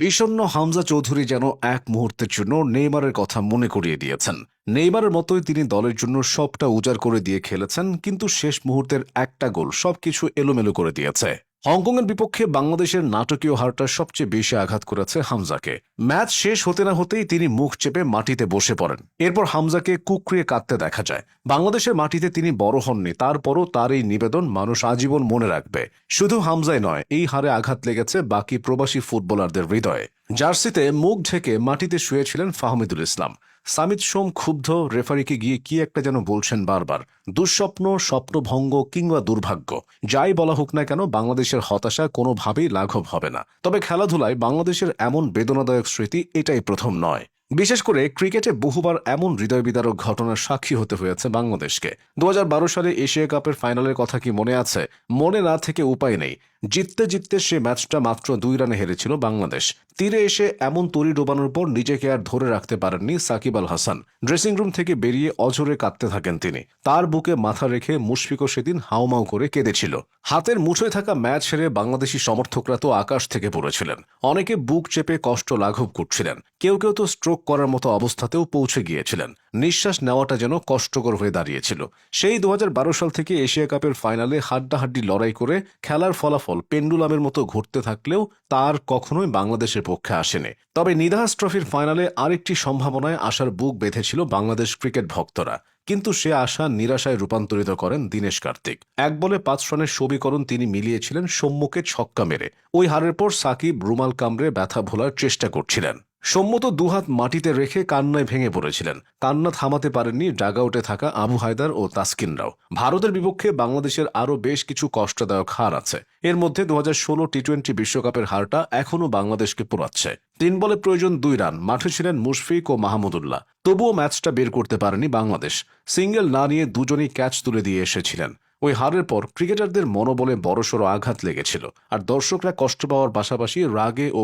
বিষণ্ণ হামজা চৌধুরী যেন এক মুহূর্তের জন্য নেইমারের কথা মনে করিয়ে দিয়েছেন। নেইমারের মতোই তিনি দলের জন্য সবটা উজাড় করে দিয়ে খেলেছেন, কিন্তু শেষ মুহূর্তের একটা গোল সবকিছু এলোমেলো করে দিয়েছে। হংকংয়ের বিপক্ষে বাংলাদেশের নাটকীয় হারটা সবচেয়ে বেশি আঘাত করেছে হামজাকে। ম্যাচ শেষ হতে না হতেই তিনি মুখ চেপে মাটিতে বসে পড়েন। এরপর হামজাকে কুকড়িয়ে কাঁদতে দেখা যায়। বাংলাদেশের মাটিতে তিনি বড় হননি, তারপরও তার এই নিবেদন মানুষ আজীবন মনে রাখবে। শুধু হামজাই নয়, এই হারে আঘাত লেগেছে বাকি প্রবাসী ফুটবলারদের হৃদয়ে। জার্সিতে মুখ ঢেকে মাটিতে শুয়েছিলেন ফাহমিদুল ইসলাম। সামিত সোম ক্ষুব্ধ, রেফারিকে গিয়ে কি একটা যেন বলছেন বারবার। দুঃস্বপ্ন, স্বপ্নভঙ্গ কিংবা দুর্ভাগ্য, যাই বলা হোক না কেন, বাংলাদেশের হতাশা কোনোভাবেই লাঘব হবে না। তবে খেলাধুলায় বাংলাদেশের এমন বেদনাদায়ক স্মৃতি এটাই প্রথম নয়। বিশেষ করে ক্রিকেটে বহুবার এমন হৃদয় বিদারক ঘটনার সাক্ষী হতে হয়েছে বাংলাদেশকে। 2012 সালে এশিয়া কাপের ফাইনালের কথা কি মনে আছে? মনে না থেকে উপায় নেই। জিততে জিততে সে ম্যাচটা মাত্র 2 রানে হেরেছিল বাংলাদেশ। তীরে এসে এমন তরি ডোবানোর পর নিজেকে আর ধরে রাখতে পারেননি সাকিব আল হাসান। ড্রেসিং রুম থেকে বেরিয়ে অঝরে কাঁদতে থাকেন তিনি। তার বুকে মাথা রেখে মুশফিকও সেদিন হাউমাউ করে কেঁদেছিল। হাতের মুঠোয় থাকা ম্যাচ হেরে বাংলাদেশি সমর্থকরা তো আকাশ থেকে পড়েছিলেন। অনেকে বুক চেপে কষ্ট লাঘব করছিলেন, কেউ কেউ তো স্ট্রোক করার মতো অবস্থাতেও পৌঁছে গিয়েছিলেন। নিঃশ্বাস নেওয়াটা যেন কষ্টকর হয়ে দাঁড়িয়েছিল। সেই 2012 সাল থেকে এশিয়া কাপের ফাইনালে হাড্ডাহাড্ডি লড়াই করে খেলার ফলাফল পেন্ডুলামের মতো ঘুরতে থাকলেও তার কখনোই বাংলাদেশের পক্ষে আসেনি। তবে নিদাহাস ট্রফির ফাইনালে আরেকটি সম্ভাবনায় আশার বুক বেঁধেছিল বাংলাদেশ ক্রিকেট ভক্তরা। কিন্তু সে আশা নিরাশায় রূপান্তরিত করেন দীনেশ কার্তিক। 1 বলে 5 রানের সমীকরণ তিনি মিলিয়েছিলেন সৌম্যকে ছক্কা মেরে। ওই হারের পর সাকিব রুমাল কামড়ে ব্যথা ভোলার চেষ্টা করছিলেন। সৌম্য তো দুহাত মাটিতে রেখে কান্নায় ভেঙে পড়েছিলেন। কান্না থামাতে পারেননি ডাগআউটে থাকা আবু হায়দার ও তাসকিনরাও। ভারতের বিপক্ষে বাংলাদেশের আরও বেশ কিছু কষ্টদায়ক হার আছে। এর মধ্যে 2016 টি-20 বিশ্বকাপের হারটা এখনও বাংলাদেশকে পোড়াচ্ছে। 3 বলে প্রয়োজন 2 রান, মাঠে ছিলেন মুশফিক ও মাহমুদুল্লাহ। তবুও ম্যাচটা বের করতে পারেনি বাংলাদেশ। সিঙ্গেল না নিয়ে দুজনই ক্যাচ তুলে দিয়ে এসেছিলেন। ওই হারের পর ক্রিকেটারদের মনোবলে বড়সড় আঘাত লেগেছিল, আর দর্শকরা কষ্ট পাওয়ার পাশাপাশি রাগে ও